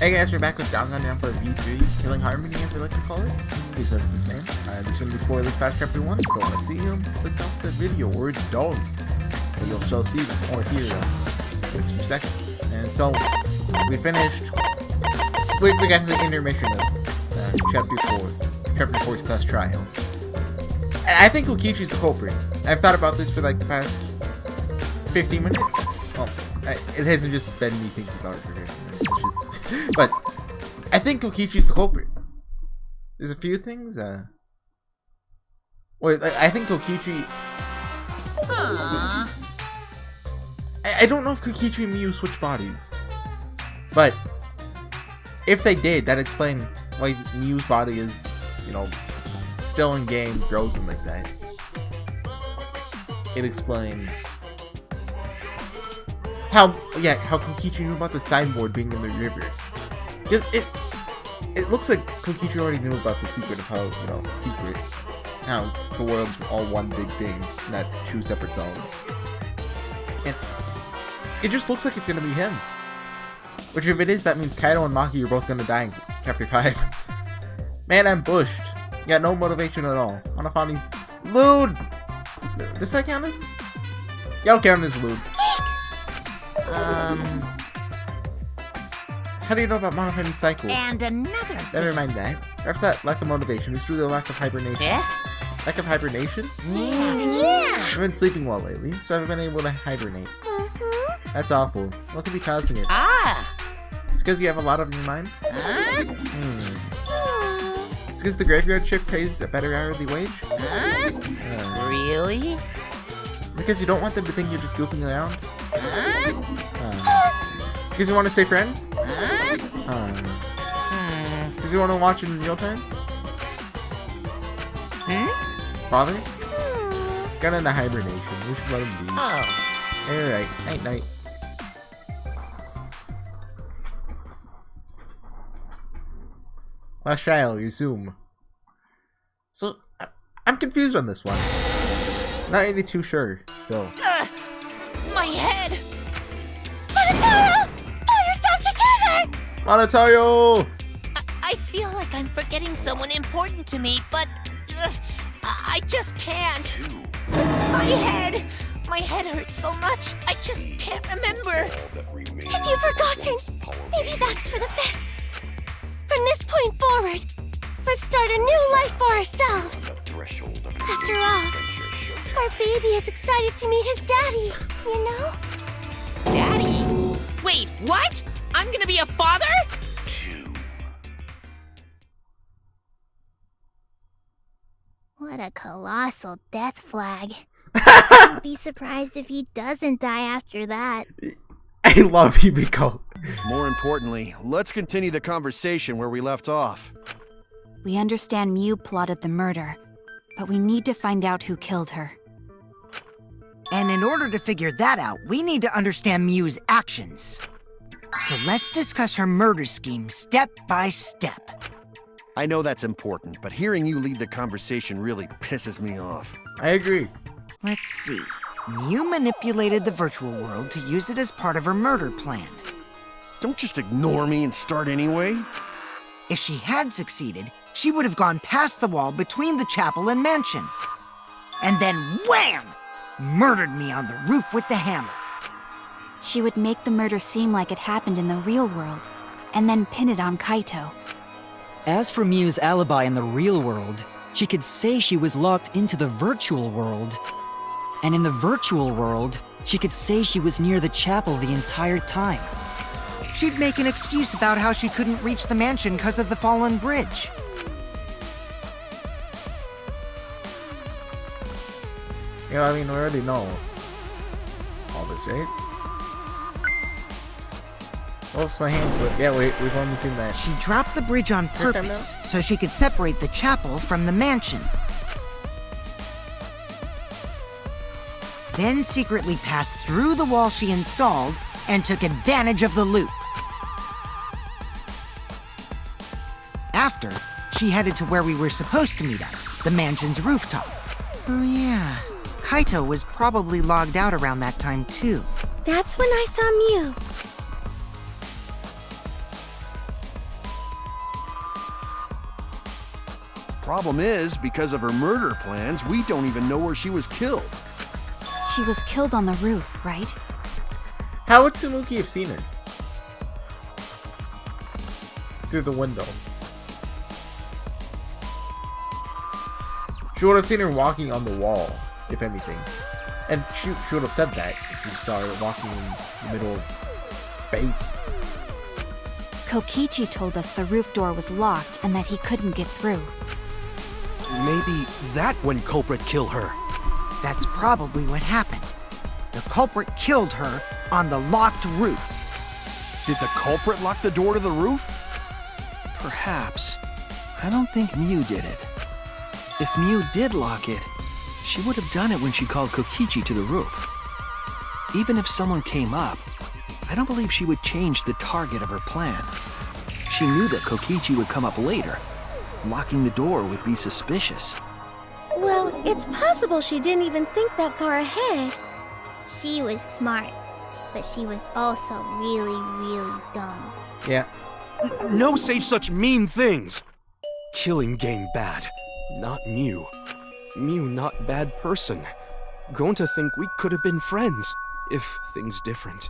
Hey guys, we're back with Danganronpa V3, Killing Harmony as I like to call it. Please that's this name. There's going to be spoilers past chapter 1. If you want to see them, click off the video or don't. But you shall see them or hear them. It's for seconds. And so, we finished. We got to the intermission of chapter 4. Chapter 4's class trial. And I think Kokichi's the culprit. I've thought about this for like the past 15 minutes. Well, it hasn't just been me thinking about it for 15 minutes. But I think Kokichi's the culprit. There's a few things. I think Kokichi. I don't know if Kokichi and Miu switch bodies, but if they did, that explains why Miu's body is, still in game, frozen like that. It explains how Kokichi knew about the signboard being in the river. Because it looks like Kokichi already knew about the secret of how, how the world's all one big thing, not two separate zones. And it just looks like it's gonna be him. Which if it is, that means Kaido and Maki are both gonna die in chapter 5. Man, I'm bushed. Got no motivation at all. Monofani's lewd! Does that count as? Yeah, I'll count as lewd. How do you know about Monofani's cycle? And another thing. Never mind that. Perhaps that lack of motivation is due to the lack of hibernation. Yeah? Lack of hibernation? Yeah. I've been sleeping well lately, so I haven't been able to hibernate. That's awful. What could be causing it? It's because you have a lot on your mind? It's because the graveyard shift pays a better hourly wage? Really? Is it because you don't want them to think you're just goofing around? Because you want to stay friends? Because you want to watch in real time? Father? Got into hibernation. We should let him be. Alright. Night. Last trial, resume. So, I'm confused on this one. Not really too sure, still. My head! Monotaro! Pull yourself together! Monotaro! I feel like I'm forgetting someone important to me, but I just can't. My head hurts so much, I just can't remember. Have you forgotten? Maybe that's for the best. From this point forward, let's start a new life for ourselves. After all, our baby is excited to meet his daddy, you know? Daddy? Wait, what? I'm gonna be a father? What a colossal death flag. I'd be surprised if he doesn't die after that. I love Hibiko. More importantly, let's continue the conversation where we left off. We understand Miu plotted the murder, but we need to find out who killed her. And in order to figure that out, we need to understand Miu's actions. So let's discuss her murder scheme step by step. I know that's important, but hearing you lead the conversation really pisses me off. I agree. Let's see. Miu manipulated the virtual world to use it as part of her murder plan. Don't just ignore me and start anyway. If she had succeeded, she would have gone past the wall between the chapel and mansion. And then wham! Murdered me on the roof with the hammer. She would make the murder seem like it happened in the real world, and then pin it on Kaito. As for Miu's alibi in the real world, she could say she was locked into the virtual world. And in the virtual world, she could say she was near the chapel the entire time. She'd make an excuse about how she couldn't reach the mansion because of the fallen bridge. Yeah, I mean, we already know all this, right? Oops, my hand slipped. Yeah, we've only seen that. She dropped the bridge on purpose so she could separate the chapel from the mansion. Then secretly passed through the wall she installed and took advantage of the loop. After, she headed to where we were supposed to meet up, the mansion's rooftop. Oh yeah, Kaito was probably logged out around that time too. That's when I saw Miu. Problem is, because of her murder plans, we don't even know where she was killed. She was killed on the roof, right? How would Tsumuki have seen her? Through the window. She would have seen her walking on the wall, if anything. And she would have said that if she saw her walking in the middle of space. Kokichi told us the roof door was locked and that he couldn't get through. Maybe that when culprit kill her. That's probably what happened. The culprit killed her on the locked roof. Did the culprit lock the door to the roof? Perhaps. I don't think Miu did it. If Miu did lock it, she would have done it when she called Kokichi to the roof. Even if someone came up, I don't believe she would change the target of her plan. She knew that Kokichi would come up later. Locking the door would be suspicious. Well, it's possible she didn't even think that far ahead. She was smart, but she was also really, really dumb. Yeah. No say such mean things! Killing game bad, not Miu. Miu not bad person. Going to think we could have been friends, if things different.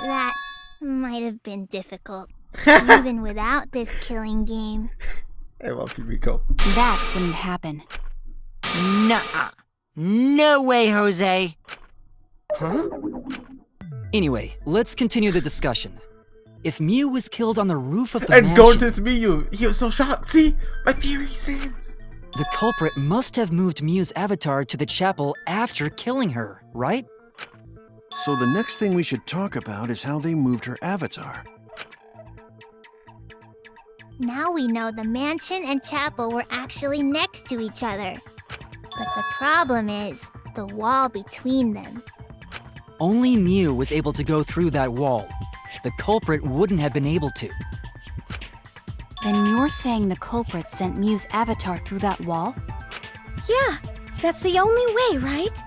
That might have been difficult, even without this killing game. I love Kimiko. That wouldn't happen. Nuh-uh. No way, Jose. Huh? Anyway, let's continue the discussion. If Miu was killed on the roof of the And mansion, Goten's Miyu, he was so shocked. See? My theory stands. the culprit must have moved Miu's avatar to the chapel after killing her, right? So the next thing we should talk about is how they moved her avatar. Now we know the mansion and chapel were actually next to each other. But the problem is the wall between them. Only Miu was able to go through that wall. The culprit wouldn't have been able to. Then you're saying the culprit sent Miu's avatar through that wall? Yeah, that's the only way, right?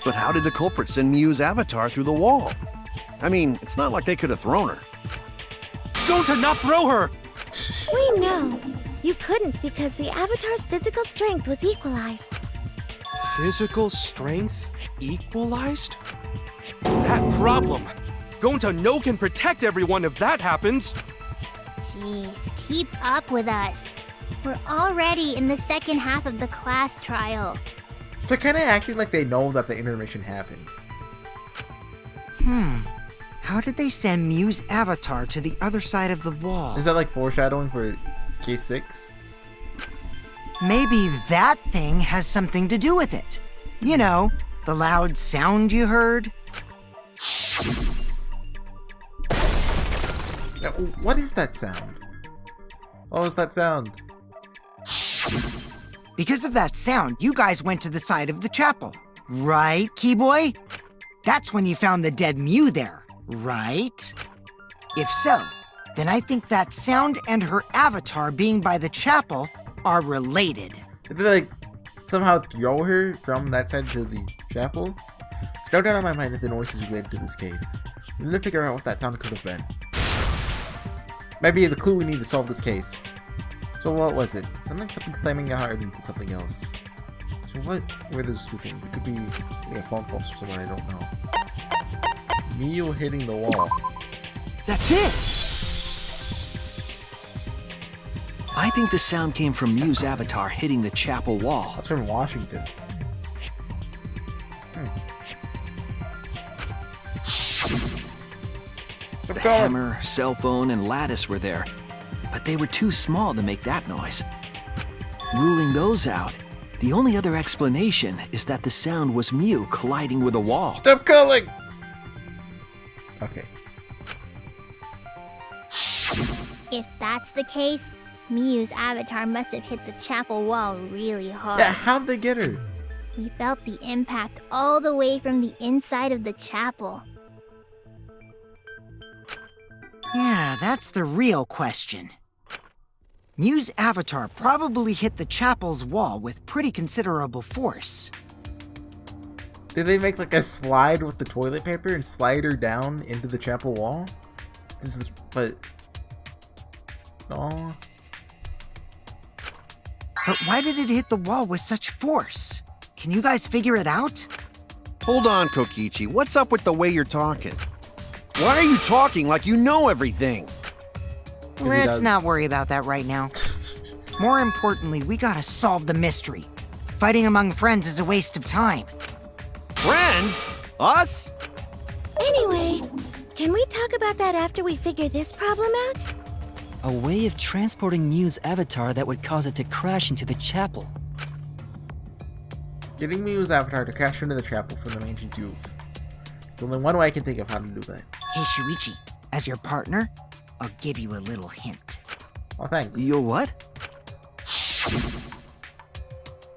But how did the culprit send Miu's avatar through the wall? I mean, it's not like they could have thrown her. Go to not throw her! We know. You couldn't because the avatar's physical strength was equalized. Physical strength equalized? That problem! Gonta no can protect everyone if that happens! Jeez, keep up with us. We're already in the second half of the class trial. They're kind of acting like they know that the intermission happened. How did they send Miu's avatar to the other side of the wall? Is that like foreshadowing for case 6? Maybe that thing has something to do with it. You know, the loud sound you heard? Now, what is that sound? What was that sound? Because of that sound, you guys went to the side of the chapel. Right, Keyboy? That's when you found the dead Miu there, right? If so, then I think that sound and her avatar being by the chapel are related. Did they like somehow throw her from that side to the chapel? It's no doubt on my mind that the noise is related to this case. We need to figure out what that sound could have been. Maybe the clue we need to solve this case. So what was it? Something slamming your heart into something else. So what were those two things? It could be a phone call from someone I don't know. Miu hitting the wall. That's it! I think the sound came from Miu's avatar hitting the chapel wall. That's from Washington. The hammer, cell phone, and lattice were there, but they were too small to make that noise. Ruling those out, the only other explanation is that the sound was Miu colliding with a wall. Stop calling! Okay. If that's the case, Miu's avatar must have hit the chapel wall really hard. Yeah, how'd they get her? We felt the impact all the way from the inside of the chapel. Yeah, that's the real question. Miu's avatar probably hit the chapel's wall with pretty considerable force. Did they make like a slide with the toilet paper and slide her down into the chapel wall? But No. But why did it hit the wall with such force? Can you guys figure it out? Hold on, Kokichi. What's up with the way you're talking? Why are you talking like you know everything? Let's not worry about that right now. More importantly, we gotta solve the mystery. Fighting among friends is a waste of time. Friends? Us? Anyway, can we talk about that after we figure this problem out? A way of transporting Mew's avatar that would cause it to crash into the chapel. Getting Mew's avatar to crash into the chapel from the mansion's youth. It's only one way I can think of how to do that. Hey, Shuichi, as your partner, I'll give you a little hint. Oh, thanks. Your what?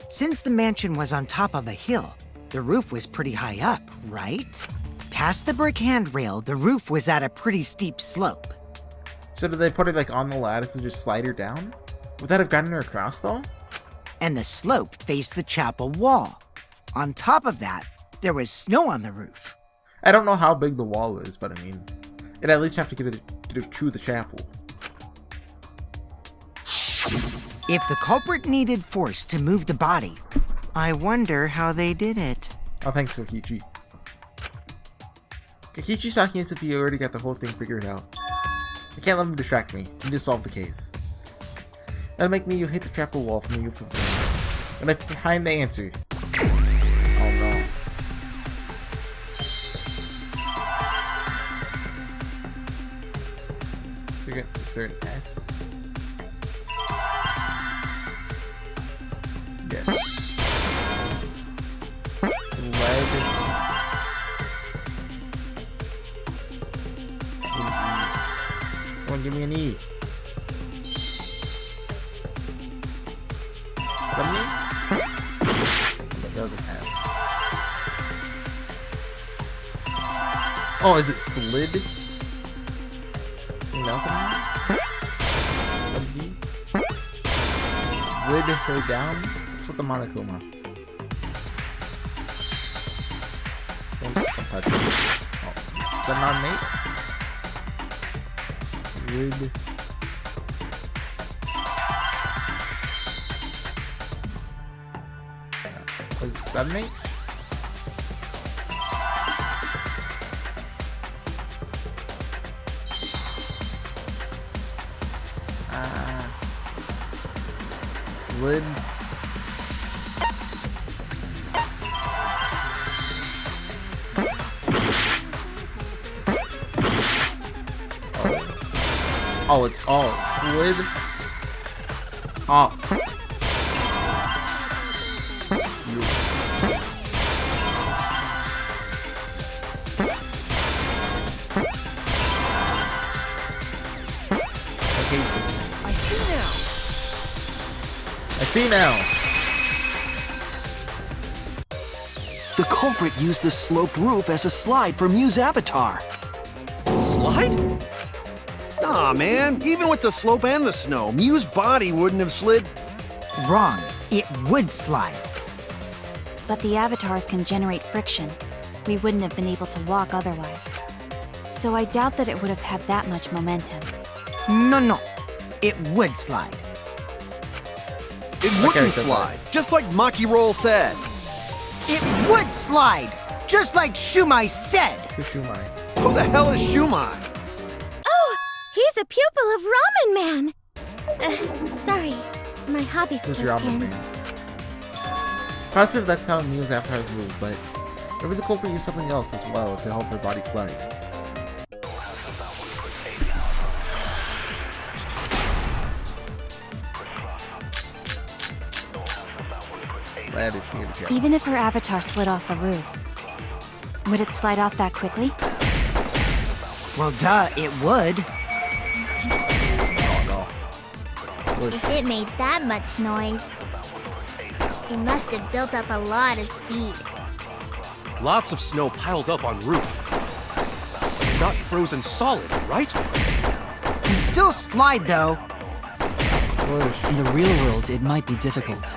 Since the mansion was on top of a hill, the roof was pretty high up, right? Past the brick handrail, the roof was at a pretty steep slope. So did they put it like on the lattice and just slide her down? Would that have gotten her across though? And the slope faced the chapel wall. On top of that, there was snow on the roof. I don't know how big the wall is, but I mean, it'd at least have to get it to the chapel. If the culprit needed force to move the body, I wonder how they did it. Oh, thanks, Kokichi. Kokichi's talking as if he already got the whole thing figured out. I can't let him distract me. I need to solve the case. That'll make me hit the chapel wall from the youth of the when I find the answer. Oh no. Is there an S? Yes. Come on, give me an E. That was an F. Oh, is it slid? Anything else on that? Slid her down? What's with the monokuma? Don't touch it. Oh, is that not mate? Slid. Was it stalemate? Slid. Oh, it's all slid off. I see now. The culprit used the sloped roof as a slide for Mew's avatar. Slide? Aw, man. Even with the slope and the snow, Mew's body wouldn't have slid. Wrong. It would slide. But the avatars can generate friction. We wouldn't have been able to walk otherwise. So I doubt that it would have had that much momentum. No. It would slide. It wouldn't slide, just like Maki Roll said. It would slide, just like Shumai said. Shumai. Who the hell is Shumai? Oh, he's a pupil of Ramen Man. Sorry, my hobby Who's slipped Ramen in. Man? Positive that's how Mew's avatars move, but maybe the culprit used something else as well to help her body slide. That is here to go. Even if her avatar slid off the roof, would it slide off that quickly? Well, duh, it would. Oh no. If it made that much noise, it must have built up a lot of speed. Lots of snow piled up on roof. Not frozen solid, right? You'd still slide, though. In the real world, it might be difficult.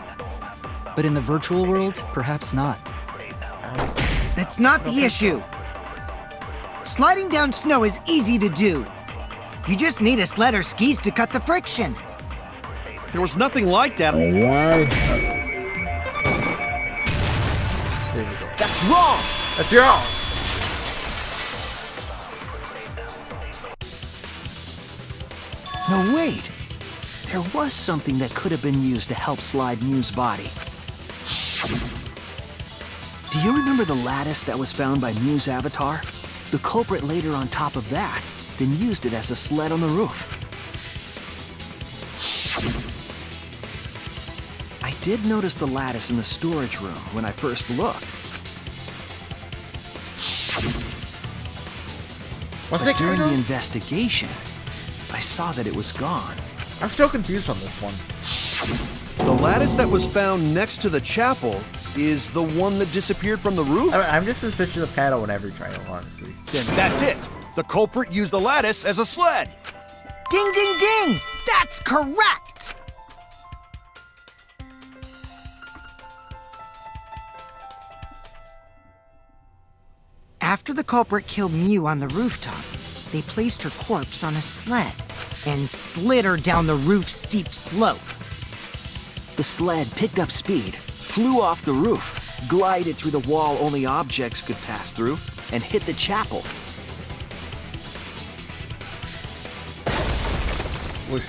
But in the virtual world, perhaps not. That's not the issue. Sliding down snow is easy to do. You just need a sled or skis to cut the friction. There was nothing like that. There we go. That's wrong! That's wrong! No, wait. There was something that could have been used to help slide Mew's body. Do you remember the lattice that was found by Mew's avatar? The culprit laid her on top of that, then used it as a sled on the roof. I did notice the lattice in the storage room when I first looked. What's But it during Kaido? the investigation, I saw that it was gone. I'm still confused on this one. The lattice that was found next to the chapel is the one that disappeared from the roof? I'm just suspicious of Kaido in every trial, honestly. Then that's it. The culprit used the lattice as a sled. Ding, ding, ding! That's correct! After the culprit killed Mew on the rooftop, they placed her corpse on a sled and slid her down the roof's steep slope. The sled picked up speed, flew off the roof, glided through the wall only objects could pass through, and hit the chapel. Whoosh.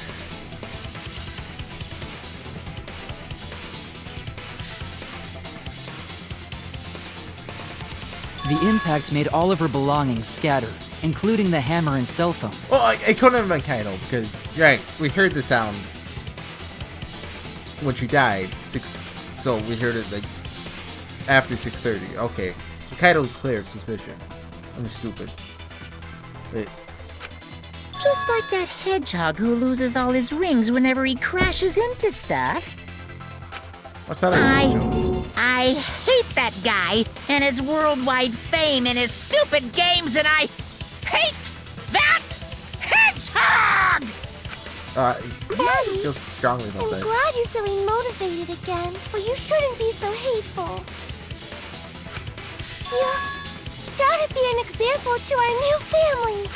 The impact made all of her belongings scatter, including the hammer and cell phone. Well, it couldn't have been Kaido because, right, we heard the sound when she died. So we heard it like after 6:30. Okay, so Kaido's clear of suspicion. I'm stupid. Wait, Just like that hedgehog who loses all his rings whenever he crashes into stuff. what's that? I hate that guy and his worldwide fame and his stupid games, and I hate that hedgehog! Daddy, Feels strongly about I'm that. glad you're feeling motivated again, but you shouldn't be so hateful. You gotta be an example to our new family.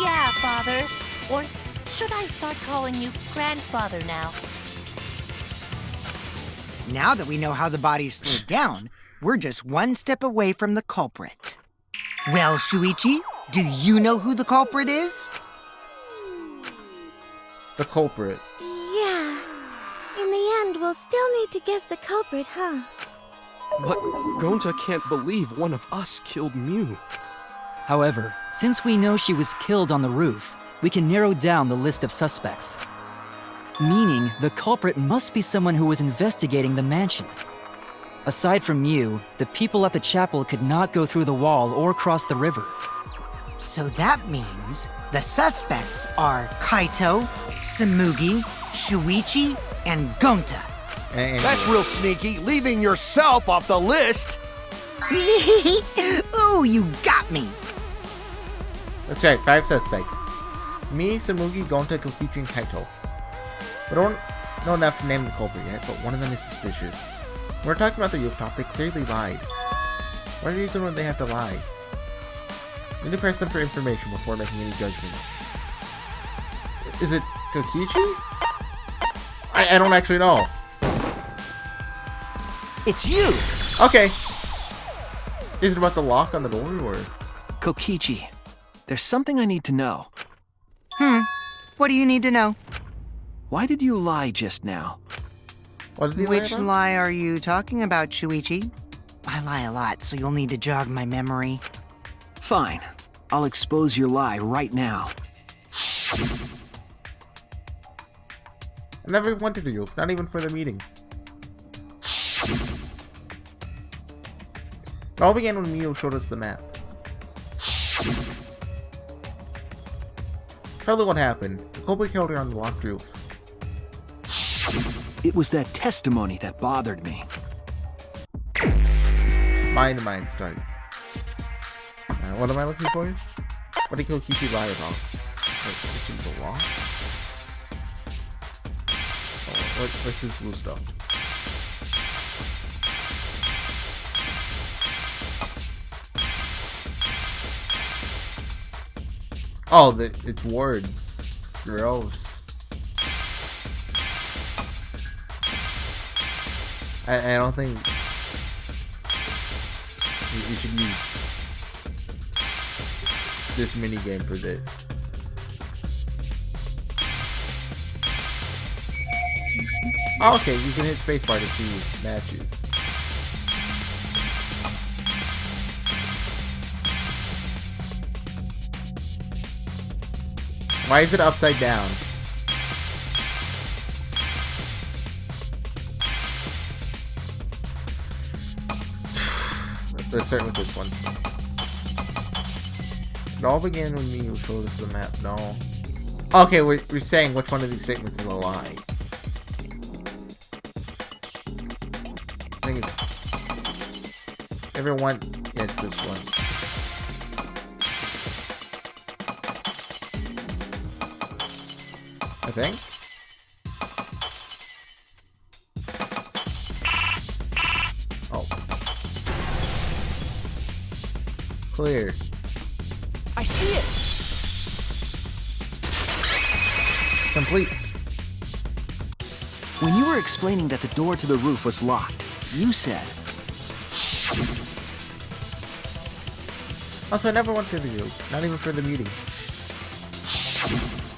Yeah, Father. Or should I start calling you Grandfather now? Now that we know how the body slid down, we're just one step away from the culprit. Well, Shuichi, do you know who the culprit is? The culprit. Yeah. In the end, we'll still need to guess the culprit, huh? But Gonta can't believe one of us killed Mew. However, since we know she was killed on the roof, we can narrow down the list of suspects. Meaning, the culprit must be someone who was investigating the mansion. Aside from Mew, the people at the chapel could not go through the wall or cross the river. So that means the suspects are Kaito, Samugi, Shuichi, and Gonta. And That's real sneaky, leaving yourself off the list. Ooh, you got me. That's right, 5 suspects. Me, Samugi, Gonta, Kokichi, and Kaito. We don't know enough to name the culprit yet, but one of them is suspicious. When we're talking about the rooftop, they clearly lied. What reason would they have to lie? We need to press them for information before making any judgments. Is it Kokichi? I don't actually know. It's you! Okay. Is it about the lock on the door, or...? Kokichi, there's something I need to know. What do you need to know? Why did you lie just now? What did he lie Which about? lie are you talking about, Shuichi? I lie a lot, so you'll need to jog my memory. Fine. I'll expose your lie right now. I never went to the roof, not even for the meeting. It all began when Mio showed us the map. Tell her what happened. The culprit killed her on the locked roof. It was that testimony that bothered me. Mind to mind start. What am I looking for? What did Kokichi lie about? Wait, this is the law? Oh, what's this blue stuff? Oh, it's words. Gross. I don't think we should use this minigame for this. Oh, okay, you can hit spacebar to see matches. Why is it upside down? Let's start with this one. It all began when you showed us the map. No. Okay, we're saying which one of these statements is a lie. I think it's... Everyone... Yeah, it's this one. I think. Oh. Clear. I see it! Complete. When you were explaining that the door to the roof was locked, you said... Also, I never went to the roof. Not even for the meeting.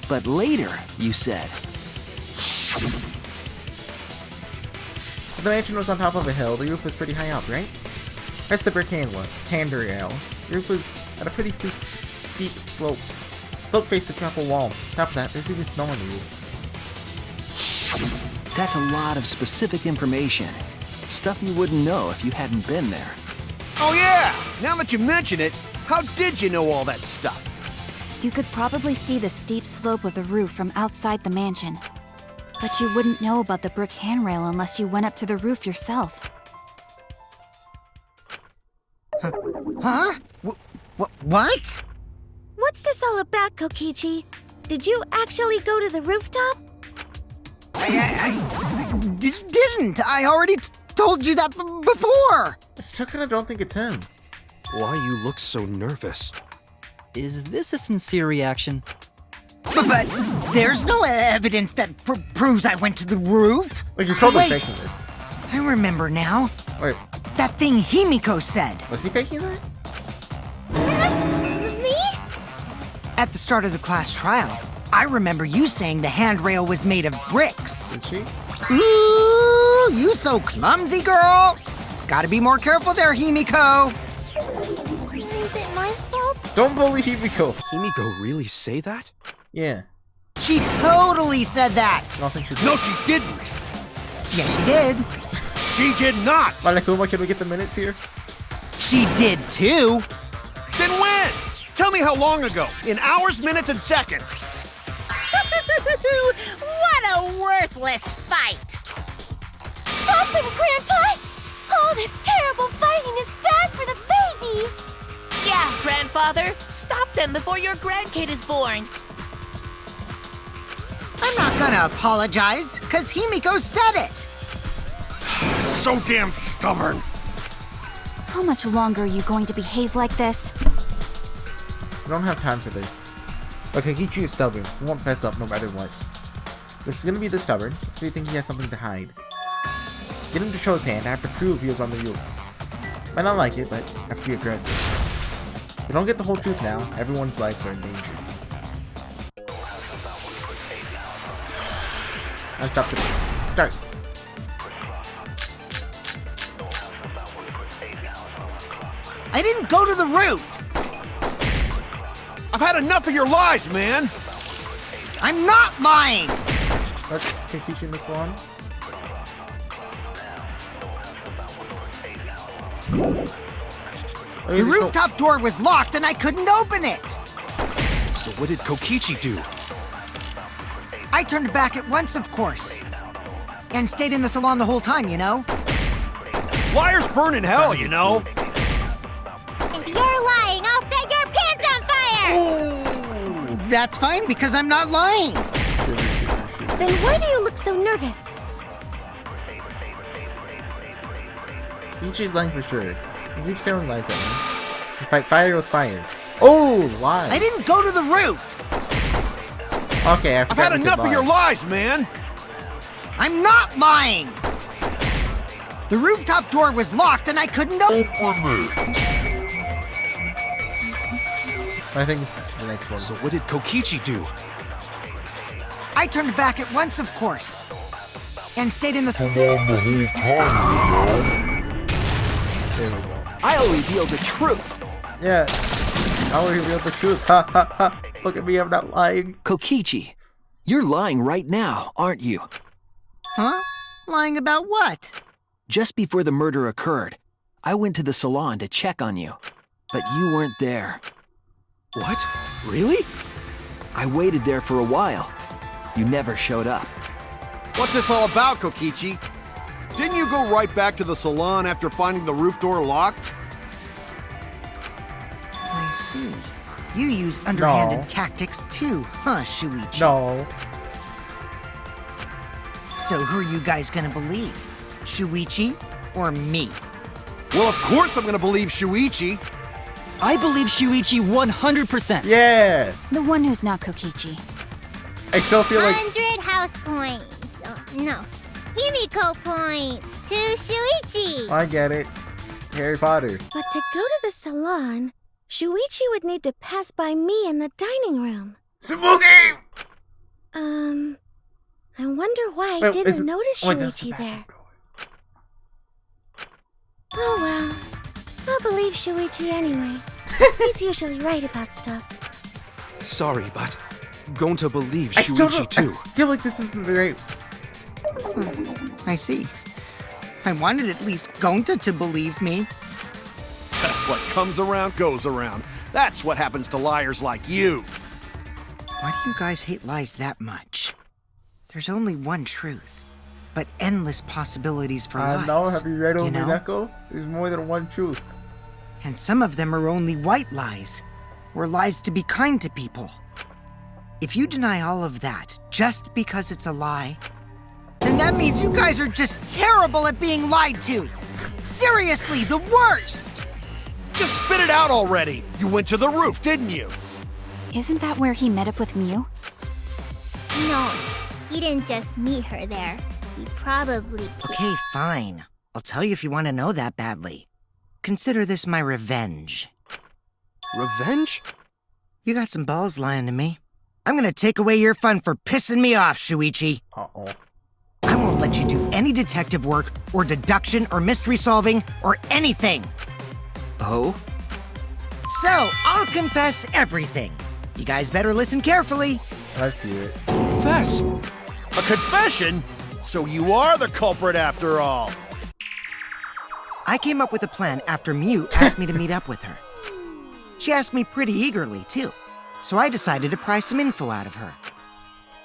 But later, you said... So the mansion was on top of a hill. The roof was pretty high up, right? That's the brick handrail. The roof was at a pretty steep slope. Slope faced the chapel wall. On top of that, there's even snow on the roof. That's a lot of specific information. Stuff you wouldn't know if you hadn't been there. Oh yeah! Now that you mention it, how did you know all that stuff? You could probably see the steep slope of the roof from outside the mansion. But you wouldn't know about the brick handrail unless you went up to the roof yourself. Huh? What? What's this all about, Kokichi? Did you actually go to the rooftop? I didn't. I already told you that before. I still kinda don't think it's him. Why you look so nervous? Is this a sincere reaction? But there's no evidence that proves I went to the roof. Like, he's totally Wait, faking this. I remember now. Wait, That thing Himiko said. was he faking that? Me? At the start of the class trial, I remember you saying the handrail was made of bricks. Did she? Ooh, you so clumsy, girl. Gotta be more careful there, Himiko. Is it my fault? Don't bully Himiko. Himiko really say that? Yeah. She totally said that. I don't think she did. No, she didn't! Yes, she did. She did not! Malakuma, can we get the minutes here? She did too. Then when? Tell me how long ago. In hours, minutes, and seconds. What a worthless fight! Stop him, Grandpa! All this terrible fighting is bad for the baby! Yeah, grandfather. Stop them before your grandkid is born. I'm not gonna apologize, because Himiko said it. So damn stubborn. How much longer are you going to behave like this? We don't have time for this. But Kokichi is stubborn. He won't mess up no matter what. If he's gonna be this stubborn, so you think he has something to hide. Get him to show his hand. I have to prove he was on the roof. Might not like it, but I have to be aggressive. If we don't get the whole truth now, everyone's lives are in danger. Now stop the start. I didn't go to the roof. I've had enough of your lies, man. I'm not lying. Let's Kokichi in the salon. The rooftop door was locked and I couldn't open it. So what did Kokichi do? I turned back at once, of course. And stayed in the salon the whole time, you know? Liars burn in hell, you know. If you're lying, I'll set your pants on fire! That's fine, because I'm not lying. Then why do you look so nervous? Kokichi's lying for sure. He keeps throwing lies at me. We fight fire with fire. Oh, why? I didn't go to the roof. Okay, I I've forgot had we enough could of your lie. lies, man. I'm not lying. The rooftop door was locked and I couldn't open it. I think it's the next one. So what did Kokichi do? I turned back at once, of course. And stayed in the... There we go. I'll reveal the truth. Yeah, I will reveal the truth. Ha ha ha. Look at me, I'm not lying. Kokichi, you're lying right now, aren't you? Huh? Lying about what? Just before the murder occurred, I went to the salon to check on you, but you weren't there. What? Really? I waited there for a while. You never showed up. What's this all about, Kokichi? Didn't you go right back to the salon after finding the roof door locked? I see. You use underhanded No. tactics too, huh, Shuichi? No. So who are you guys gonna believe? Shuichi or me? Well, of course I'm gonna believe Shuichi. I believe Shuichi 100%. Yeah. The one who's not Kokichi. I still feel like 100 house points. Oh, no. Himiko points to Shuichi. I get it. Harry Potter. But to go to the salon, Shuichi would need to pass by me in the dining room. Subuki! I wonder why I Wait, is didn't it- notice wait, that's the Shuichi there. bathroom Oh well. I'll believe Shuichi anyway. He's usually right about stuff. Sorry, but I'm going to believe I still Shuichi don't. too. I feel like this isn't the right. I see. I wanted at least Gonta to believe me. What comes around goes around. That's what happens to liars like you. Why do you guys hate lies that much? There's only one truth, but endless possibilities for lies. I know. Have you read you know? Omineko? There's more than one truth. And some of them are only white lies, or lies to be kind to people. If you deny all of that just because it's a lie, then that means you guys are just terrible at being lied to. Seriously, the worst! Just spit it out already. You went to the roof, didn't you? Isn't that where he met up with Mew? No, he didn't just meet her there. He probably... Okay, fine. I'll tell you if you want to know that badly. Consider this my revenge. Revenge? You got some balls lying to me. I'm gonna take away your fun for pissing me off, Shuichi. Uh-oh. I won't let you do any detective work, or deduction, or mystery solving, or anything. Oh? So, I'll confess everything. You guys better listen carefully. Let's see it. Confess. A confession? So you are the culprit after all. I came up with a plan after Mew asked me to meet up with her. She asked me pretty eagerly, too, so I decided to pry some info out of her.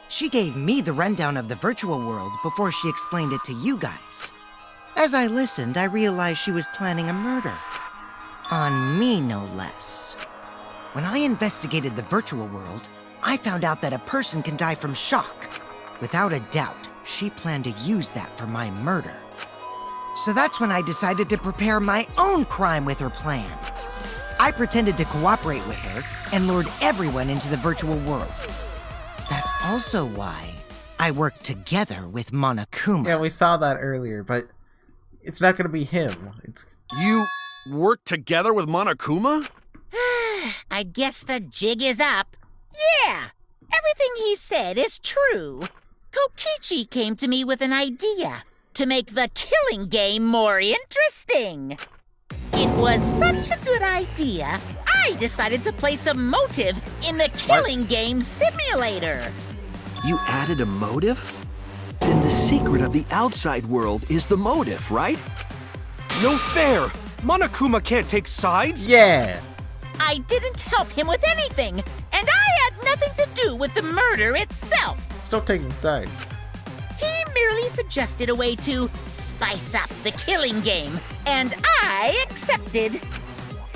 She gave me the rundown of the virtual world before she explained it to you guys. As I listened, I realized she was planning a murder. On me, no less. When I investigated the virtual world, I found out that a person can die from shock. Without a doubt, she planned to use that for my murder. So that's when I decided to prepare my own crime with her plan. I pretended to cooperate with her and lured everyone into the virtual world. That's also why I worked together with Monokuma. Yeah, we saw that earlier, but it's not gonna be him. It's You worked together with Monokuma? I guess the jig is up. Yeah, everything he said is true. Kokichi came to me with an idea to make the killing game more interesting. It was such a good idea, I decided to place a motive in the killing game simulator. You added a motive? Then the secret of the outside world is the motive, right? No fair. Monokuma can't take sides. yeah. I didn't help him with anything, and I had nothing to do with the murder itself. Still taking sides. He merely suggested a way to spice up the killing game, and I accepted.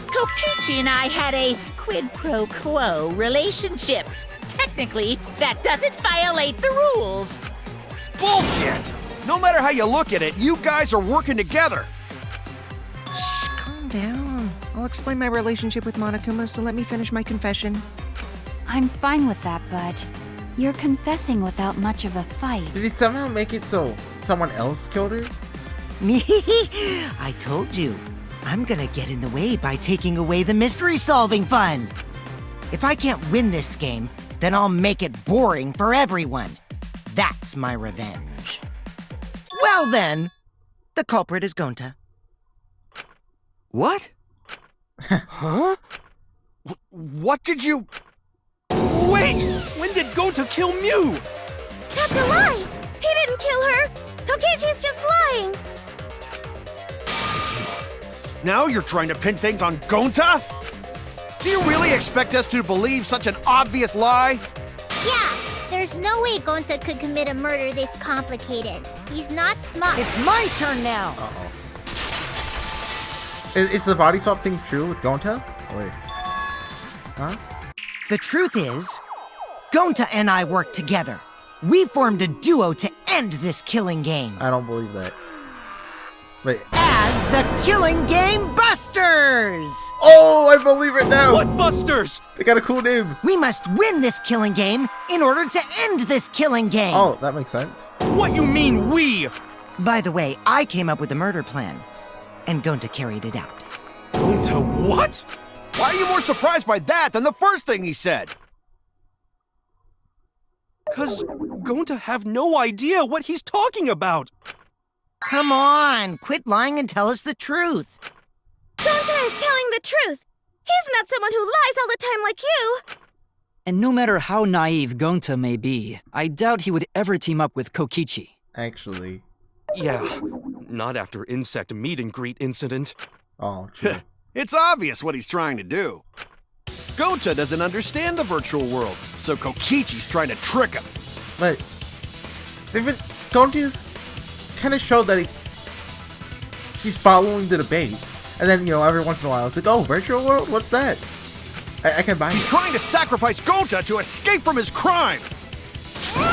Kokichi and I had a quid pro quo relationship. Technically, that doesn't violate the rules. Bullshit! No matter how you look at it, you guys are working together. Shh, calm down. I'll explain my relationship with Monokuma, so let me finish my confession. I'm fine with that, but you're confessing without much of a fight. Did he somehow make it so someone else killed her? I told you. I'm gonna get in the way by taking away the mystery-solving fun. If I can't win this game, then I'll make it boring for everyone. That's my revenge. Well then, the culprit is Gonta. What? Huh? What did you... Wait! When did Gonta kill Mew? That's a lie! He didn't kill her! Kokichi's just lying! Now you're trying to pin things on Gonta? Do you really expect us to believe such an obvious lie? Yeah, there's no way Gonta could commit a murder this complicated. He's not smart. It's my turn now! Uh-oh. Is the body swap thing true with Gonta? Wait. Huh? The truth is, Gonta and I worked together. We formed a duo to end this killing game. I don't believe that. Wait. As the Killing Game Busters! Oh, I believe it now! What Busters? They got a cool name. We must win this killing game in order to end this killing game. Oh, that makes sense. What you mean, we? By the way, I came up with a murder plan, and Gonta carried it out. Gonta what? Why are you more surprised by that than the first thing he said? 'Cause Gonta have no idea what he's talking about. Come on, quit lying and tell us the truth. Gonta is telling the truth! He's not someone who lies all the time like you! And no matter how naive Gonta may be, I doubt he would ever team up with Kokichi. Actually. Yeah, not after insect meet and greet incident. Oh, true. It's obvious what he's trying to do. Gonta doesn't understand the virtual world, so Kokichi's trying to trick him. But even Gonta's kind of showed that he's following the debate, and then every once in a while it's like, oh, virtual world, what's that? I can buy. He's trying to sacrifice Gonta to escape from his crime. You're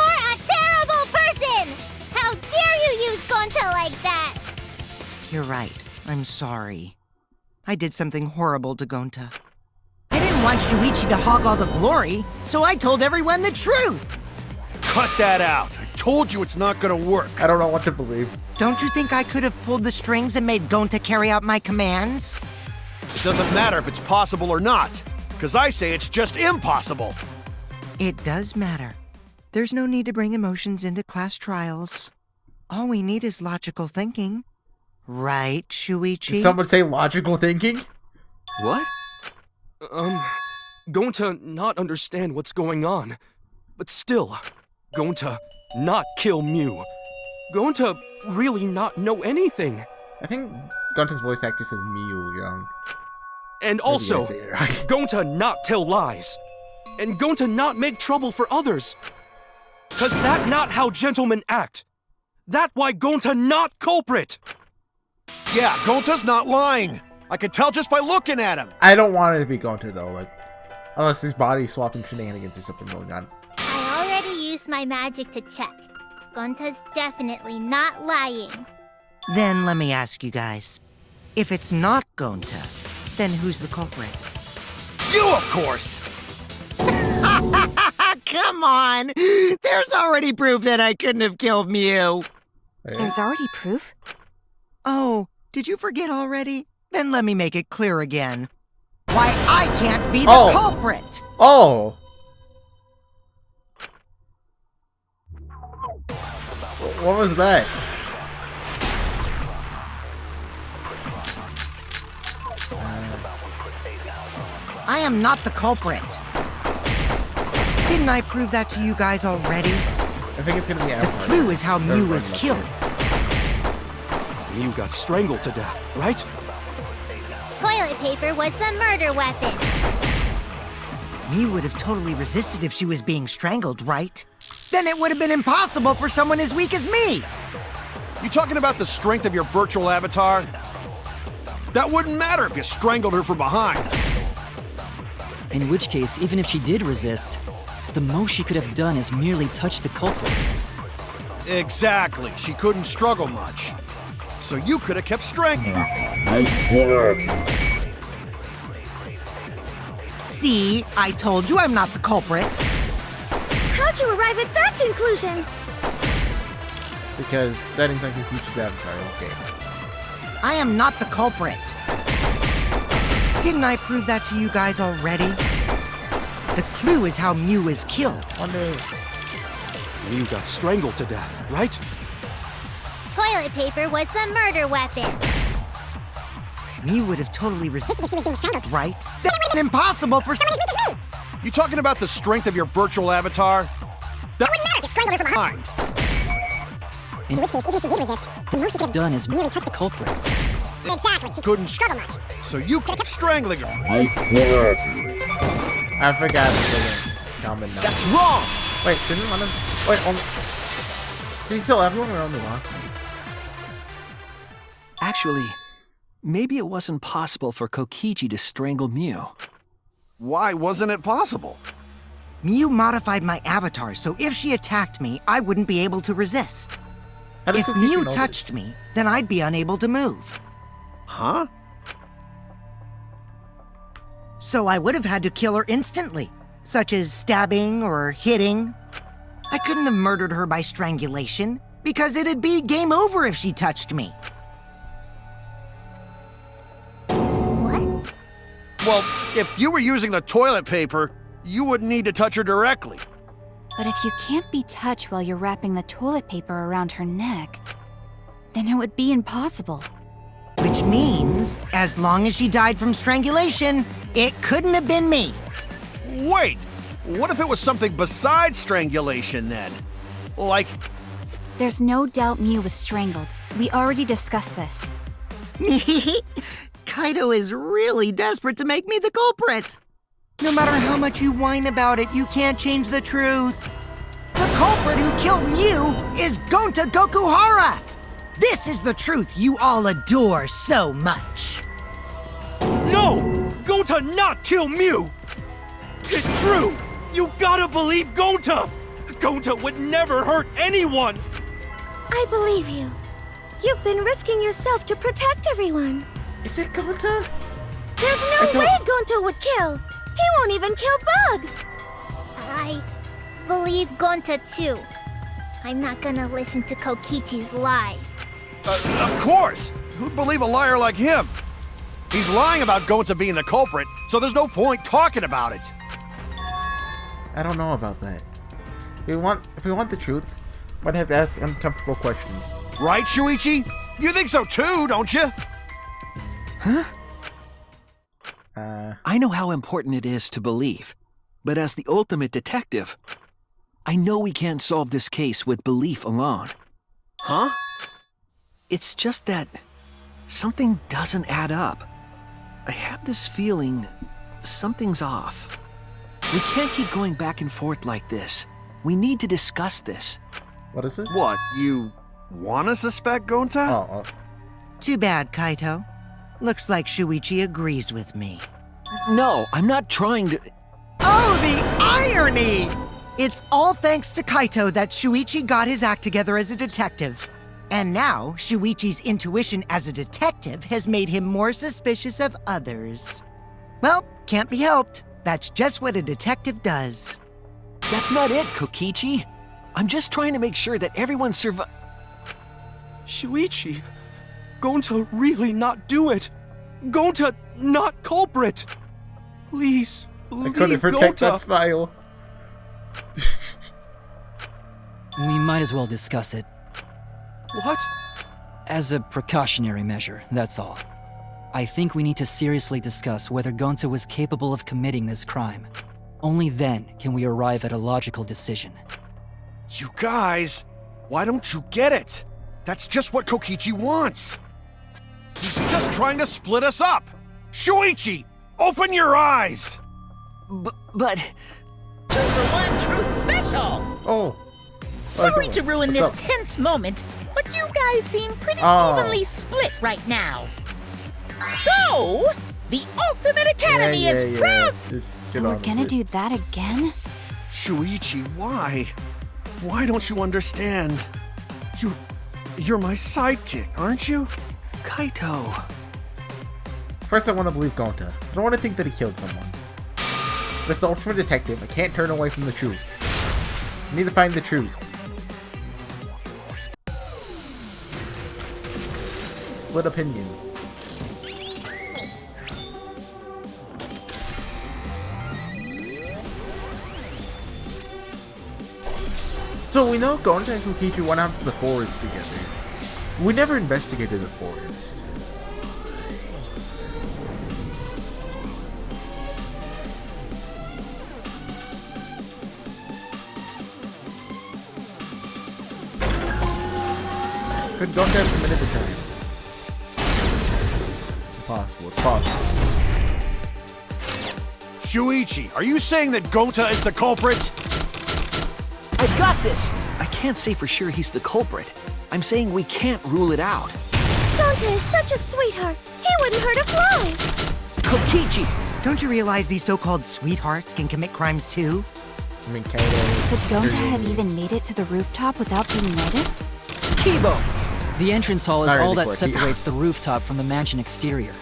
a terrible person! How dare you use Gonta like that? You're right. I'm sorry. I did something horrible to Gonta. I didn't want Shuichi to hog all the glory, so I told everyone the truth. Cut that out. I told you it's not gonna work. I don't know what to believe. Don't you think I could have pulled the strings and made Gonta carry out my commands? It doesn't matter if it's possible or not, because I say it's just impossible. It does matter. There's no need to bring emotions into class trials. All we need is logical thinking. Right, Shuichi? Did someone say logical thinking? What? Gonta not understand what's going on. But still, Gonta not kill Mew. Gonta really not know anything. I think Gonta's voice actor says Mew young. And Maybe also, I say it right. Gonta not tell lies. And Gonta not make trouble for others. 'Cause that not how gentlemen act. That why Gonta not culprit. Yeah, Gonta's not lying. I can tell just by looking at him. I don't want it to be Gonta though, like, unless there's body swapping shenanigans or something going on. I already used my magic to check. Gonta's definitely not lying. Then let me ask you guys. If it's not Gonta, then who's the culprit? You, of course. Come on! There's already proof that I couldn't have killed Mew. There's already proof? Oh, did you forget already? Then let me make it clear again. Why I can't be the culprit! Oh! What was that? I am not the culprit. Didn't I prove that to you guys already? I think it's gonna be The clue is how Mew was killed. Mew got strangled to death, right? Toilet paper was the murder weapon. Mew would have totally resisted if she was being strangled, right? Then it would have been impossible for someone as weak as me. You talking about the strength of your virtual avatar? That wouldn't matter if you strangled her from behind. In which case, even if she did resist, the most she could have done is merely touch the culprit. Exactly. She couldn't struggle much. so you could have kept strangling. See, I told you I'm not the culprit. How'd you arrive at that conclusion? Because settings on Kokichi's avatar, okay. I am not the culprit. Didn't I prove that to you guys already? The clue is how Mew was killed. Mew got strangled to death, right? Toilet paper was the murder weapon. Mew would have totally resisted if she was being strangled, right? That's impossible for someone as weak as me! You talking about the strength of your virtual avatar? That wouldn't matter if you strangled her from behind. In which case, if she did resist, the more she could have done is really touched the culprit. Exactly, she couldn't struggle much. So you kept strangling her. I forgot it doesn't comment now. That's wrong! Wait, didn't one of... Wait, only... Did he kill everyone or only one? Actually, maybe it wasn't possible for Kokichi to strangle Mew. Why wasn't it possible? Mew modified my avatar, so if she attacked me, I wouldn't be able to resist. If Mew touched me, then I'd be unable to move. Huh? So I would have had to kill her instantly, such as stabbing or hitting. I couldn't have murdered her by strangulation, because it'd be game over if she touched me. What? Well, if you were using the toilet paper, you wouldn't need to touch her directly. But if you can't be touched while you're wrapping the toilet paper around her neck, then it would be impossible. Which means, as long as she died from strangulation, it couldn't have been me. Wait! What if it was something besides strangulation then? Like... There's no doubt Mew was strangled. We already discussed this. Kaito is really desperate to make me the culprit. No matter how much you whine about it, you can't change the truth. The culprit who killed Mew is Gonta Gokuhara! This is the truth you all adore so much. No! Gonta not kill Mew! It's true! You gotta believe Gonta! Gonta would never hurt anyone! I believe you. You've been risking yourself to protect everyone. Is it Gonta? There's no way Gonta would kill! He won't even kill bugs! I believe Gonta too. I'm not gonna listen to Kokichi's lies. Of course! Who'd believe a liar like him? He's lying about Gonta being the culprit, so there's no point talking about it. I don't know about that. If we want the truth, we'd have to ask uncomfortable questions. Right, Shuichi? You think so too, don't you? Huh? I know how important it is to believe, but as the ultimate detective, I know we can't solve this case with belief alone. Huh? It's just that something doesn't add up. I have this feeling something's off. We can't keep going back and forth like this. We need to discuss this. What is it? What, you wanna suspect Gonta? Oh. Too bad, Kaito. Looks like Shuichi agrees with me. No, I'm not trying to... Oh, the irony! It's all thanks to Kaito that Shuichi got his act together as a detective. And now, Shuichi's intuition as a detective has made him more suspicious of others. Well, can't be helped. That's just what a detective does. That's not it, Kokichi. I'm just trying to make sure that everyone Shuichi, Gonta really not do it. Gonta not culprit. Please, I couldn't protect Gonta. that smile. We might as well discuss it. What? As a precautionary measure, that's all. I think we need to seriously discuss whether Gonta was capable of committing this crime. Only then can we arrive at a logical decision. You guys, why don't you get it? That's just what Kokichi wants. He's just trying to split us up. Shuichi, open your eyes! But... 2 for 1 truth special! Oh. Sorry to ruin this tense moment, but you guys seem pretty evenly split right now. So, the Ultimate Academy is proud. So we're gonna do that again? Shuichi, why? Why don't you understand? You're my sidekick, aren't you? Kaito. First, I want to believe Gonta. I don't want to think that he killed someone. As the ultimate detective, I can't turn away from the truth. I need to find the truth. Split opinion. So we know Gonta and Kokichi went out to the forest together. We never investigated the forest. Could Gonta have committed the crime? It's possible, it's possible. Shuichi, are you saying that Gonta is the culprit? I've got this! I can't say for sure he's the culprit. I'm saying we can't rule it out. Gonta is such a sweetheart. He wouldn't hurt a fly. Kokichi! Don't you realize these so-called sweethearts can commit crimes too? I mean, Kaito. Could Gonta have even made it to the rooftop without being noticed? Kibo! The entrance hall is Not all really, that Corky. separates the rooftop from the mansion exterior.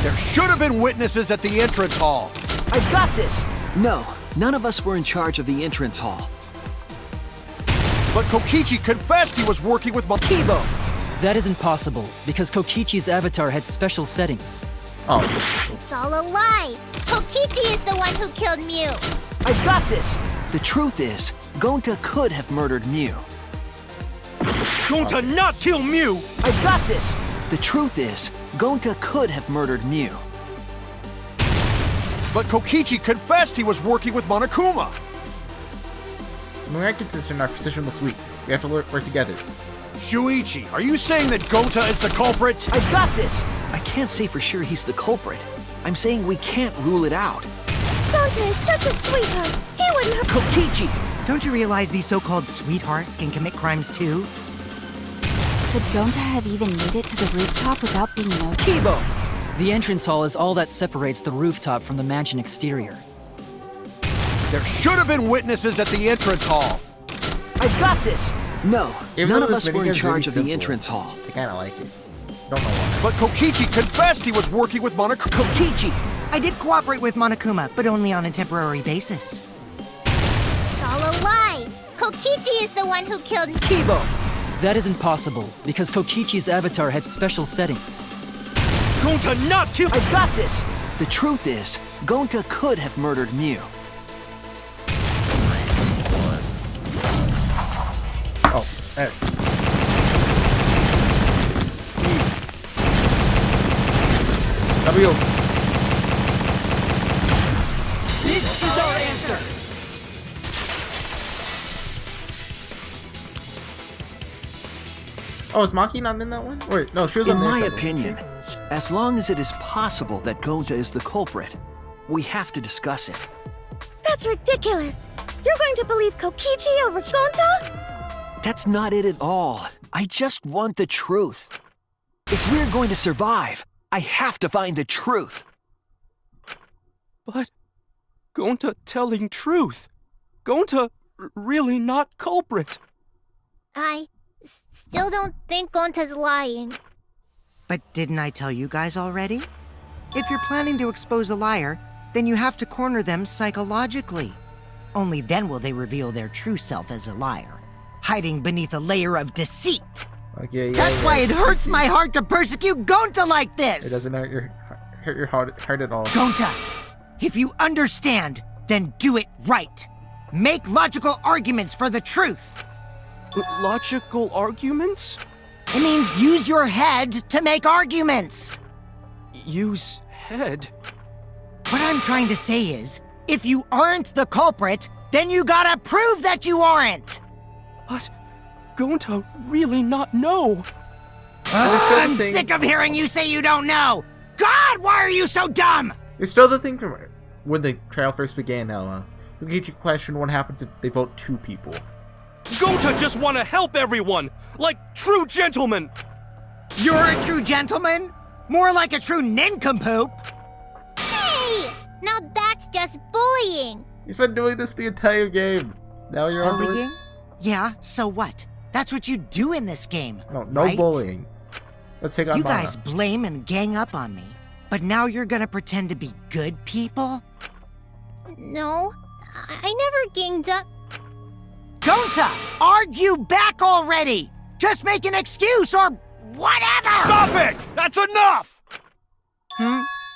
There should have been witnesses at the entrance hall. I've got this! No, none of us were in charge of the entrance hall. But Kokichi confessed he was working with Kibo! That isn't possible, because Kokichi's avatar had special settings. Oh. It's all a lie. Kokichi is the one who killed Mew. I've got this! The truth is, Gonta could have murdered Mew. Gonta not kill Mew! I've got this! The truth is, Gonta could have murdered Mew. But Kokichi confessed he was working with Monokuma. When we're inconsistent, our position looks weak. We have to work together. Shuichi, are you saying that Gonta is the culprit? I've got this! I can't say for sure he's the culprit. I'm saying we can't rule it out. Gonta is such a sweetheart. He wouldn't hurt. Kokichi! Don't you realize these so-called sweethearts can commit crimes too? Could Gonta have even made it to the rooftop without being noticed? Kibo! The entrance hall is all that separates the rooftop from the mansion exterior. There should have been witnesses at the entrance hall. I've got this! No, Even none though of this us were in minigame's charge really of the simple, entrance hall. I kinda like it. Don't know why. But Kokichi confessed he was working with Monokuma. Kokichi! I did cooperate with Monokuma, but only on a temporary basis. It's all a lie. Kokichi is the one who killed Mew. Kibo! That isn't possible, because Kokichi's avatar had special settings. Gonta not kill- I've got this! The truth is, Gonta could have murdered Mew. Oh, S. W. This is our answer! Oh, is Maki not in that one? Wait, no, she was In on their my side, wasn't opinion, as long as it is possible that Gonta is the culprit, we have to discuss it. That's ridiculous. You're going to believe Kokichi over Gonta? That's not it at all. I just want the truth. If we're going to survive, I have to find the truth. But Gonta telling truth. Gonta really not culprit. I still don't think Gonta's lying. But didn't I tell you guys already? If you're planning to expose a liar, then you have to corner them psychologically. Only then will they reveal their true self as a liar, hiding beneath a layer of deceit. she? Okay, yeah, That's yeah. why it hurts my heart to persecute Gonta like this! It doesn't hurt your heart at all. Gonta, if you understand, then do it right. Make logical arguments for the truth. Logical arguments? It means use your head to make arguments. Use head? What I'm trying to say is, if you aren't the culprit, then you gotta prove that you aren't. But Gonta really not know. I'm sick of hearing you say you don't know. God, why are you so dumb? It's still the thing from when the trial first began, how Kokichi questioned what happens if they vote 2 people. Gonta just want to help everyone, like true gentlemen. You're a true gentleman? More like a true nincompoop. Hey! Now that's just bullying. He's been doing this the entire game. Now you're on Bullying? Yeah, so what? That's what you do in this game. No right? bullying. Let's take on You Mana. guys blame and gang up on me, but now you're gonna pretend to be good people? No, I never ganged up. Gonta, argue back already! Just make an excuse or whatever! Stop it! That's enough!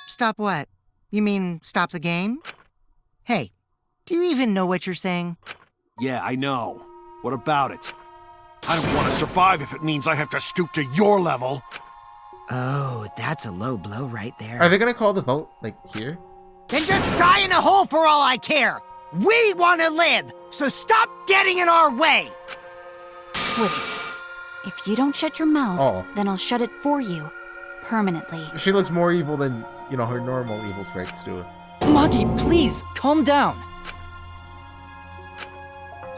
Stop what? You mean stop the game? Hey, do you even know what you're saying? Yeah, I know. What about it? I don't want to survive if it means I have to stoop to your level. Oh, that's a low blow right there. Are they gonna call the vote, like, here? Then just die in a hole for all I care! We want to live, so stop getting in our way! Wait. If you don't shut your mouth, Oh. then I'll shut it for you. Permanently. She looks more evil than, you know, her normal evil sprites do. Maki, please, calm down.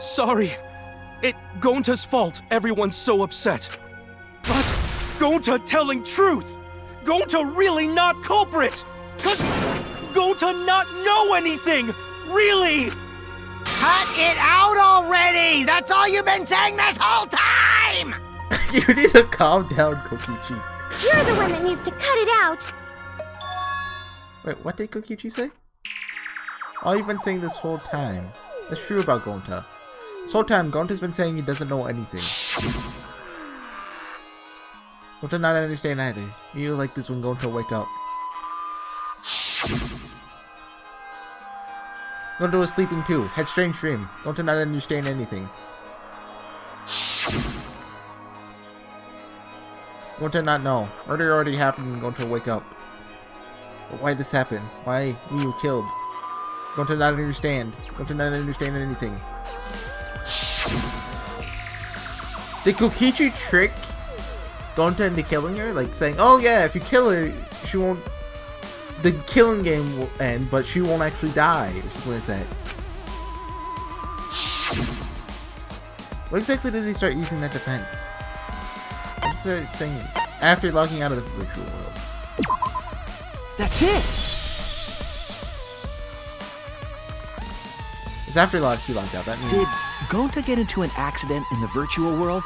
Sorry. It Gonta's fault everyone's so upset. But Gonta telling truth! Gonta really not culprit! 'Cause Gonta not know anything! Really! Cut it out already! That's all you've been saying this whole time! You need to calm down, Kokichi. You're the one that needs to cut it out. Wait, what did Kokichi say? All you've been saying this whole time. That's true about Gonta. This whole time, Gonta's been saying he doesn't know anything. Gonta not understand either. You like this when Gonta wake up. Gonta was sleeping too. Had strange dream. Gonta not understand anything. Gonta not know. Murder already happened and Gonta wake up. But why this happened? Why you killed? Gonta not understand. Gonta not understand anything. Did Kokichi trick Gonta into killing her? Like saying, oh yeah, if you kill her, she won't... The killing game will end, but she won't actually die, or something like that. What exactly did he start using that defense? I started saying after logging out of the virtual world. That's it! It's after he logged out, that means... Did Gonta get into an accident in the virtual world?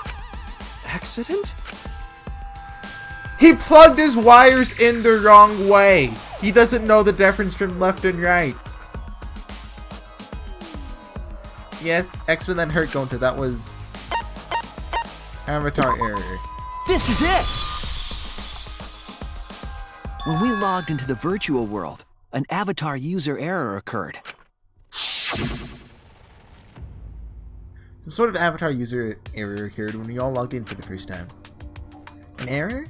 Accident? He plugged his wires in the wrong way! He doesn't know the difference from left and right. Yes, X-Men then hurt Gonta. That was... Avatar error. This is it! When we logged into the virtual world, an avatar user error occurred. Some sort of avatar user error occurred when we all logged in for the first time. An error?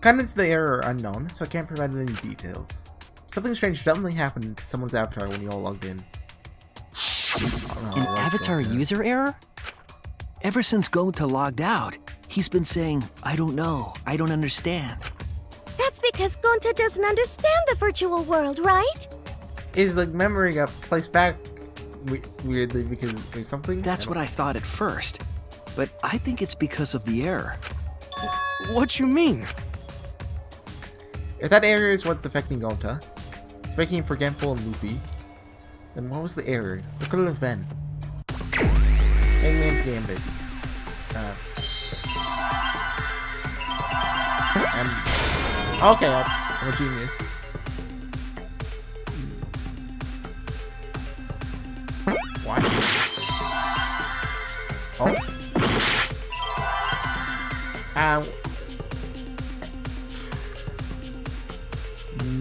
Contents of the error are unknown, so I can't provide any details. Something strange definitely happened to someone's avatar when you all logged in. An avatar user error? Ever since Gonta logged out, he's been saying, I don't know, I don't understand. That's because Gonta doesn't understand the virtual world, right? Is like memory got placed back weirdly because there's something? That's what I thought at first, but I think it's because of the error. What you mean? If that error is what's affecting Gonta, it's making him forgetful and loopy, then what was the error? What could it have been? Hangman's Gambit. Okay, I'm a genius. What? Oh.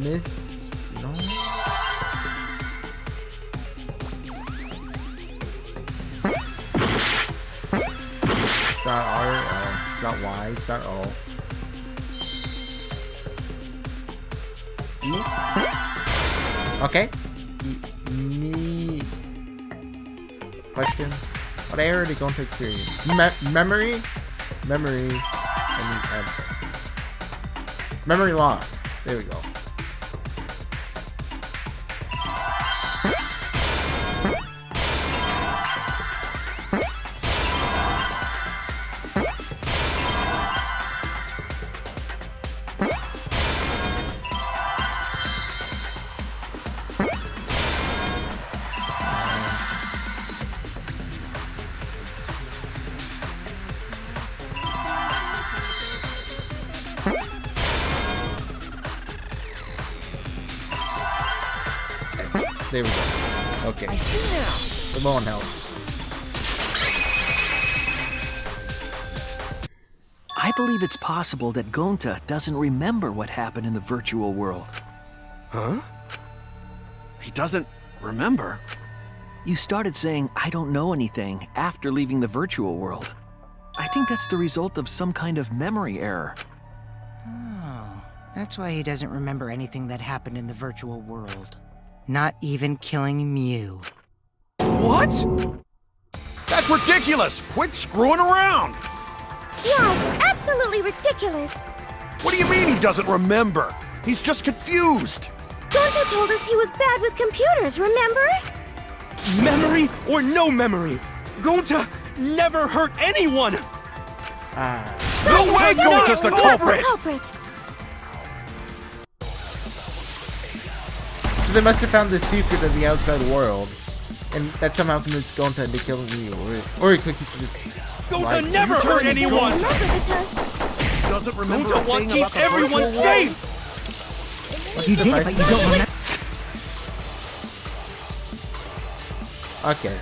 Miss... No? It's not R, it's not Y, it's not O. E? Okay. Me... Question. What error did Gonta experience? Memory? Memory... memory loss. There we go. There we go. Okay. I see now. The bone help. I believe it's possible that Gonta doesn't remember what happened in the virtual world. Huh? He doesn't remember? You started saying, I don't know anything, after leaving the virtual world. I think that's the result of some kind of memory error. Oh, that's why he doesn't remember anything that happened in the virtual world. Not even killing Mew. What? That's ridiculous! Quit screwing around! Yeah, it's absolutely ridiculous. What do you mean he doesn't remember? He's just confused. Gonta told us he was bad with computers, remember? Memory or no memory, Gonta never hurt anyone! No way Gonta's the culprit! So they must have found the secret of the outside world, and that somehow convinced Gonta into killing Mew, or Kokichi just... Gonta never hurt anyone! He doesn't remember Gonta a wants thing to about keep the everyone virtual safe! What's You the did it, price but of you don't remember. Okay.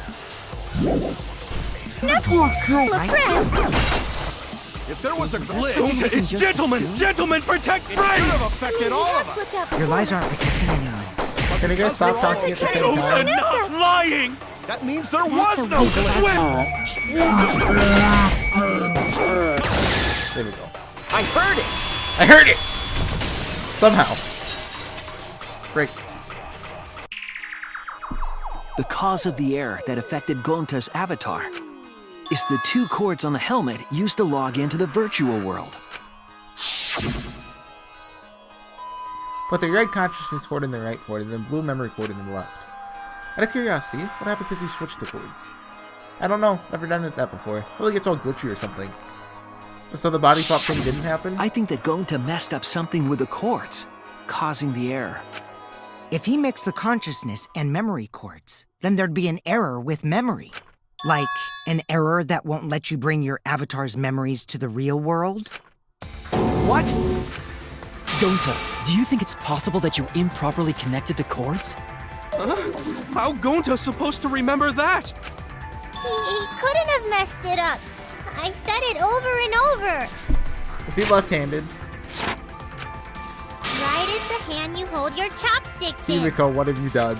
If there was a glitch, Gonta is gentlemen protect it should have friends! affected all of us. Your lies aren't protecting anyone. Can you guys stop talking at the same Gonta time? not lying! That means there was no glitch. There we go. I heard it! I heard it! Somehow. Break. The cause of the error that affected Gonta's avatar is the 2 cords on the helmet used to log into the virtual world. Put the red consciousness cord in the right cord and then blue memory cord in the left. Out of curiosity, what happens if you switch the cords? I don't know, never done that before. I feel like it's all glitchy or something. So the body swap thing didn't happen? I think that Gonta messed up something with the cords, causing the error. If he mixed the consciousness and memory cords, then there'd be an error with memory. Like, an error that won't let you bring your avatar's memories to the real world? What? Gonta, do you think it's possible that you improperly connected the cords? How Gonta supposed to remember that? He couldn't have messed it up. I said it over and over. Is he left-handed? Right is the hand you hold your chopsticks in. Himiko, what have you done?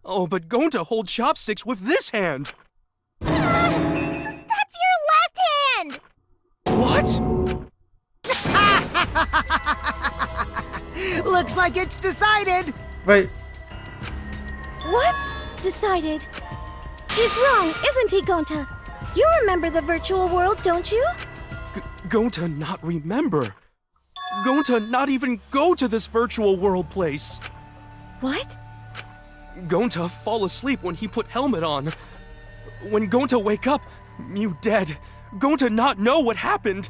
Oh, but Gonta holds chopsticks with this hand! That's your left hand! What? Looks like it's decided! Wait, What's decided? He's wrong, isn't he, Gonta? You remember the virtual world, don't you? Gonta not remember. Gonta not even go to this virtual world place. What? Gonta fall asleep when he put helmet on. When Gonta wake up, Mew dead. Gonta not know what happened.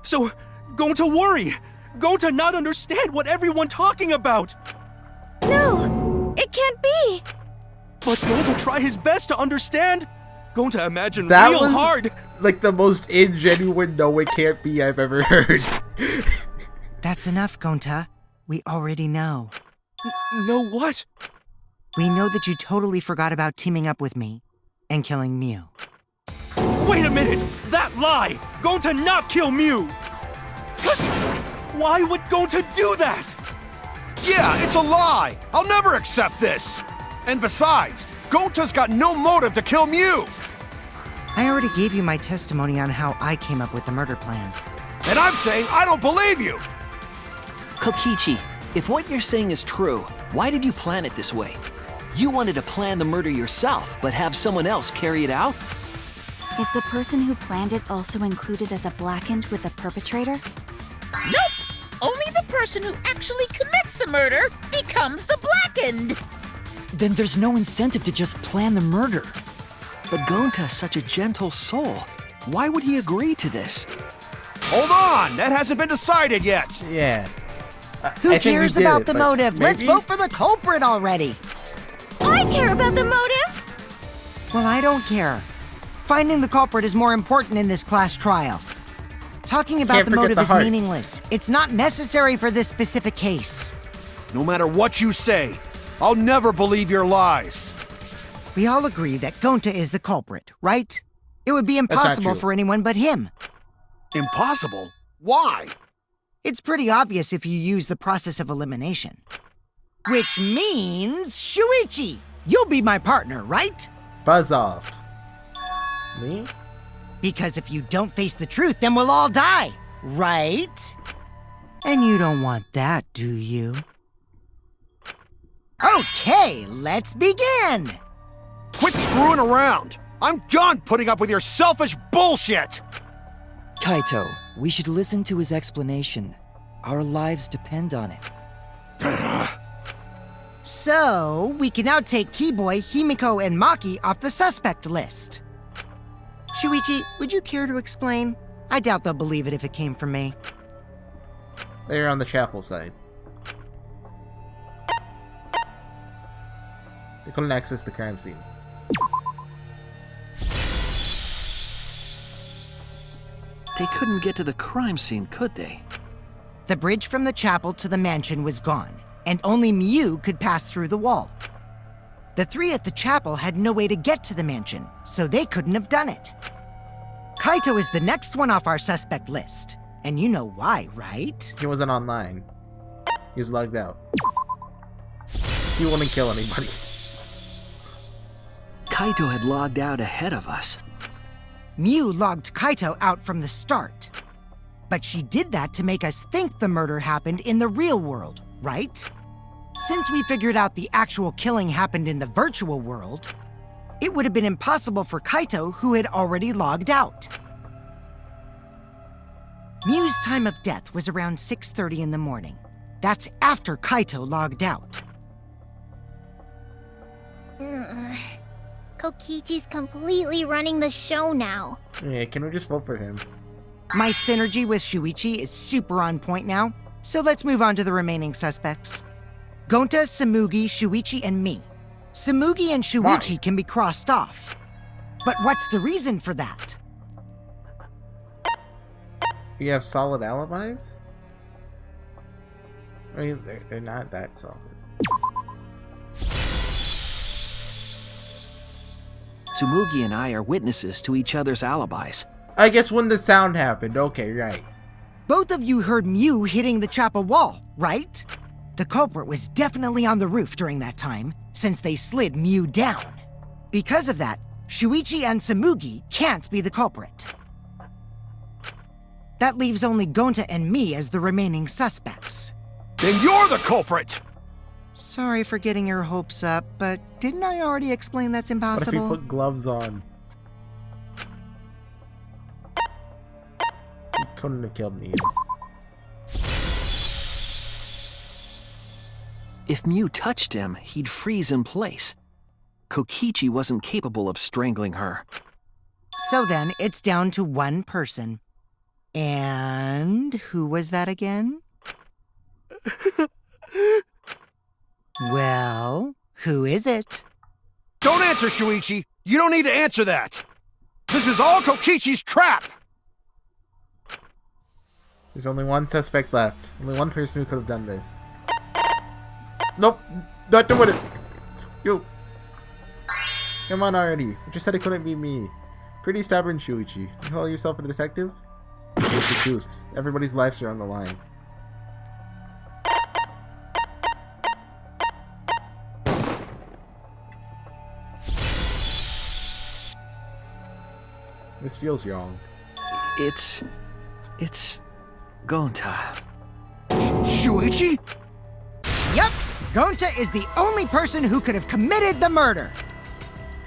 So, Gonta worry. Gonta not understand what everyone talking about. No, it can't be. But Gonta try his best to understand. Gonta imagine that real was hard. like the most ingenuine no it can't be I've ever heard. That's enough, Gonta. We already know. Know what? We know that you totally forgot about teaming up with me and killing Mew. Wait a minute! That lie! Gonta not kill Mew! Cause why would Gonta do that? Yeah, it's a lie! I'll never accept this! And besides, Gonta's got no motive to kill Mew! I already gave you my testimony on how I came up with the murder plan. And I'm saying I don't believe you! Kokichi, if what you're saying is true, why did you plan it this way? You wanted to plan the murder yourself, but have someone else carry it out? Is the person who planned it also included as a blackened with the perpetrator? Nope! Only the person who actually commits the murder becomes the blackened! Then there's no incentive to just plan the murder. But Gonta's such a gentle soul. Why would he agree to this? Hold on! That hasn't been decided yet! Yeah. Who I think we cares did about it, the but motive? Let's maybe? vote for the culprit already! I care about the motive. Well, I don't care. Finding the culprit is more important in this class trial. Talking about Can't the forget motive the is heart. meaningless. It's not necessary for this specific case. No matter what you say, I'll never believe your lies. We all agree that Gonta is the culprit, right? It would be not impossible true. for anyone but him. Impossible? Why? It's pretty obvious if you use the process of elimination. Which means, Shuichi, you'll be my partner, right? Buzz off. Me? Because if you don't face the truth, then we'll all die, right? And you don't want that, do you? Okay, let's begin! Quit screwing around! I'm done putting up with your selfish bullshit! Kaito, we should listen to his explanation. Our lives depend on it. So, we can now take Keyboy, Himiko, and Maki off the suspect list. Shuichi, would you care to explain? I doubt they'll believe it if it came from me. They're on the chapel side. They couldn't access the crime scene. They couldn't get to the crime scene, could they? The bridge from the chapel to the mansion was gone, and only Miu could pass through the wall. The three at the chapel had no way to get to the mansion, so they couldn't have done it. Kaito is the next one off our suspect list, and you know why, right? He wasn't online. He was logged out. He wouldn't kill anybody. Kaito had logged out ahead of us. Miu logged Kaito out from the start. But she did that to make us think the murder happened in the real world, right? Since we figured out the actual killing happened in the virtual world, it would have been impossible for Kaito, who had already logged out. Miu's time of death was around 6:30 in the morning. That's after Kaito logged out. Kokichi's completely running the show now. Yeah, can we just vote for him? My synergy with Shuichi is super on point now, so let's move on to the remaining suspects. Gonta, Samugi, Shuichi, and me. Samugi and Shuichi can be crossed off. But what's the reason for that? We have solid alibis? I mean, they're not that solid. Tsumugi and I are witnesses to each other's alibis. I guess when the sound happened. Okay, right. Both of you heard Miu hitting the chapel wall, right? The culprit was definitely on the roof during that time, since they slid Miu down. Because of that, Shuichi and Samugi can't be the culprit. That leaves only Gonta and me as the remaining suspects. Then you're the culprit! Sorry for getting your hopes up, but didn't I already explain that's What if impossible? we put gloves on? He couldn't have killed me. If Miu touched him, he'd freeze in place. Kokichi wasn't capable of strangling her. So then, it's down to one person. And who was that again? Well, who is it? Don't answer, Shuichi! You don't need to answer that! This is all Kokichi's trap! There's only one suspect left. Only one person who could have done this. Nope, not doing it. Yo, come on already. I just said it couldn't be me. Pretty stubborn, Shuichi. You call yourself a detective? Here's the truth. Everybody's lives are on the line. This feels wrong. It's Gonta. Shuichi? Yup, Gonta is the only person who could have committed the murder.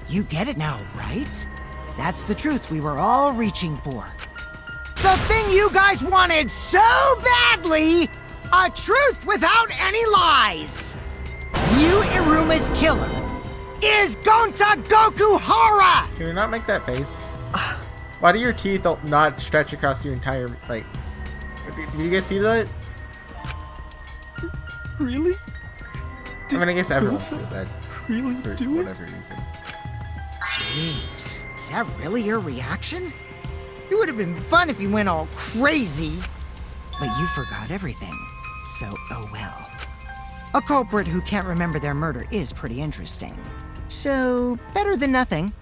You get it now, right? That's the truth we were all reaching for. The thing you guys wanted so badly! A truth without any lies! Yu Iruma's killer is Gonta Gokuhara! Can we not make that face? Why do your teeth not stretch across your entire, like... Did you guys see that? Really? I mean, I guess everyone's doing that. Really For do it? whatever reason. Jeez, is that really your reaction? It would have been fun if you went all crazy. But you forgot everything, so oh well. A culprit who can't remember their murder is pretty interesting. So, better than nothing.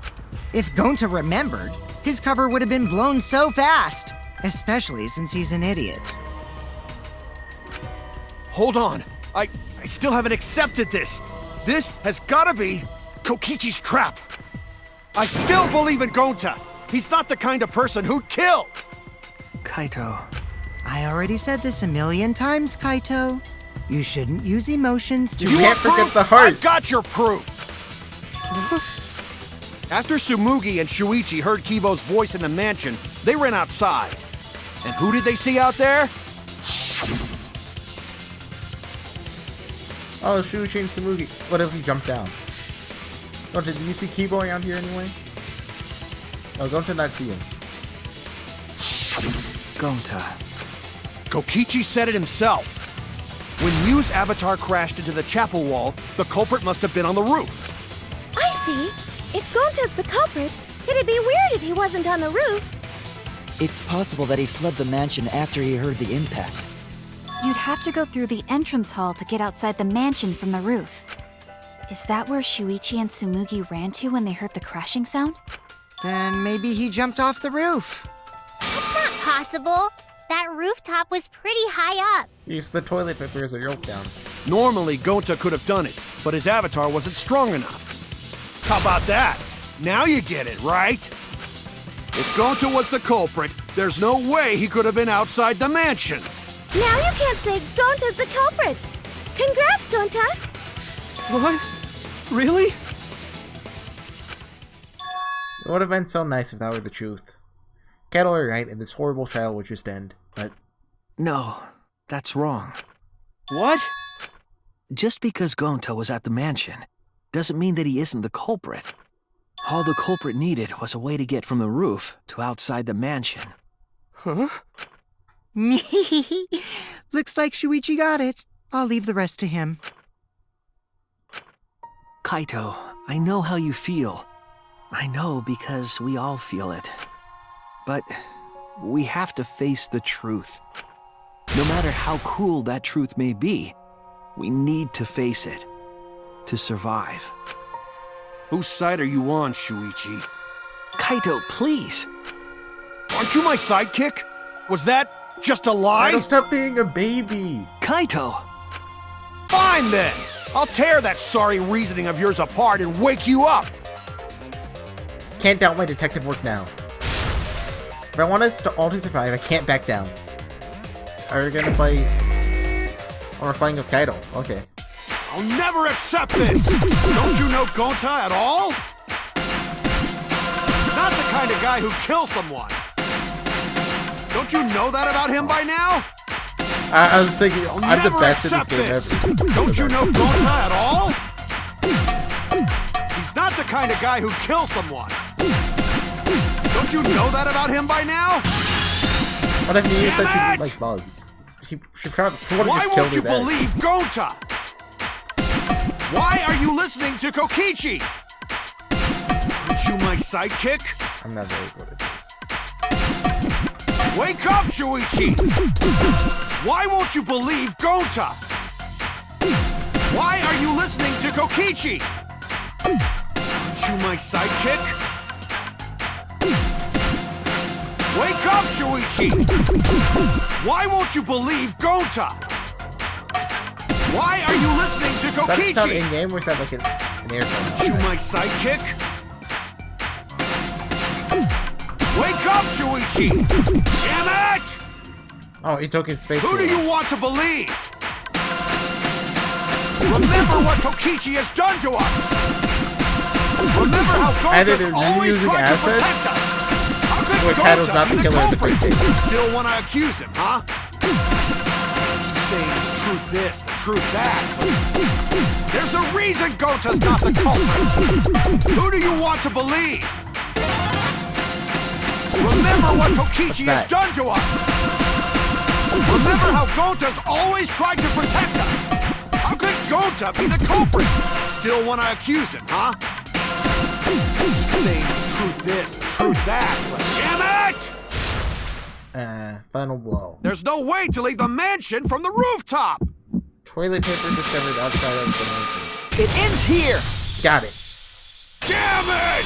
If Gonta remembered, his cover would have been blown so fast. Especially since he's an idiot. Hold on. I still haven't accepted this. This has gotta be Kokichi's trap. I still believe in Gonta. He's not the kind of person who'd kill. Kaito. I already said this a million times, Kaito. You shouldn't use emotions to— You can't forget the heart. I've got your proof. After Tsumugi and Shuichi heard Kibo's voice in the mansion, they ran outside. And who did they see out there? Oh, Shuichi and Tsumugi. What if we jump down? Oh, did you see Kibo around here anyway? Oh, Gonta not see him. Gonta. Kokichi said it himself. When Miu's avatar crashed into the chapel wall, the culprit must have been on the roof. I see. If Gonta's the culprit, it'd be weird if he wasn't on the roof. It's possible that he fled the mansion after he heard the impact. You'd have to go through the entrance hall to get outside the mansion from the roof. Is that where Shuichi and Tsumugi ran to when they heard the crashing sound? Then maybe he jumped off the roof. That's not possible. That rooftop was pretty high up. Use the toilet paper as a rope down. Normally, Gonta could have done it, but his avatar wasn't strong enough. How about that? Now you get it, right? If Gonta was the culprit, there's no way he could have been outside the mansion. Now you can't say Gonta's the culprit. Congrats, Gonta. What? Really? It would have been so nice if that were the truth. Kato were right, and this horrible trial would just end, but... No, that's wrong. What? Just because Gonta was at the mansion doesn't mean that he isn't the culprit. All the culprit needed was a way to get from the roof to outside the mansion. Huh? Looks like Shuichi got it. I'll leave the rest to him. Kaito, I know how you feel. I know because we all feel it. But we have to face the truth. No matter how cruel that truth may be, we need to face it to survive. Whose side are you on, Shuichi? Kaito, please. Aren't you my sidekick? Was that just a lie? Kaito, stop being a baby! Kaito! Fine then! I'll tear that sorry reasoning of yours apart and wake you up! Can't doubt my detective work now. If I want us to all to survive, I can't back down. Are we gonna fight? Oh, we're fighting with Kaito. Okay. I'll never accept this! Don't you know Gonta at all? Not the kind of guy who kills someone. Don't you know that about him by now? I was thinking, I'm the best at this game ever. Don't you know Gonta at all? He's not the kind of guy who kills someone. Don't you know that about him by now? What if you said she didn't like bugs? She probably would have just killed her then. Why won't you believe Gonta? Why are you listening to Kokichi? Aren't you my sidekick? I'm not very good at this. Wake up, Shuichi! Why won't you believe Gonta? Why are you listening to Kokichi? Aren't you my sidekick? Wake up, Shuichi! Why won't you believe Gonta? Why are you listening to Kokichi? Does that sound in-game or is that like an airplane? Aren't you my sidekick? Wake up, Shuichi! Damn it! Oh, he took his space. Who do you want to believe? Remember what Kokichi has done to us! Remember how Either Gonta's they're always reusing tried to protect assets, us! How could or Kato's not the be killer of the culprit? quick game. Still want to accuse him, huh? Saying the truth this, the truth that. There's a reason Gonta's not the culprit! Who do you want to believe? Remember what Kokichi has done to us! Remember how Gonta's always tried to protect us! How could Gonta be the culprit? Still want to accuse him, huh? Saying the truth this, the truth that, but damn it! Final blow. There's no way to leave the mansion from the rooftop! Toilet paper discovered outside of the mansion. It ends here! Got it. Damn it!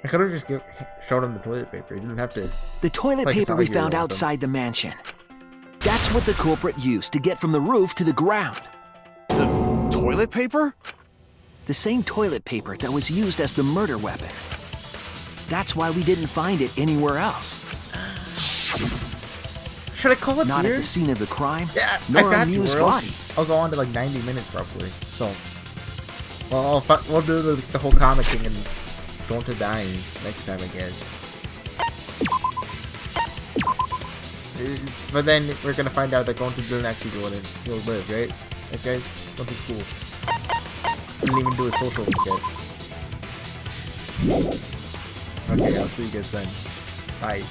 I could have just showed him the toilet paper. He didn't have to. The toilet Like, it's paper not we like you're found welcome. outside the mansion. That's what the culprit used to get from the roof to the ground. The toilet paper? The same toilet paper that was used as the murder weapon. That's why we didn't find it anywhere else. Should I call it Not here? at the scene of the crime, Yeah, nor I on got you. Mew's Or else body. I'll go on to like 90 minutes probably. So, well, we'll do the whole comic thing and don't to dying next time, I guess. But then we're gonna find out that Gonta didn't actually go in and he'll live, right? Right, guys? Gonta's cool. Didn't even do a social yet. Okay, I'll see you guys then. Bye.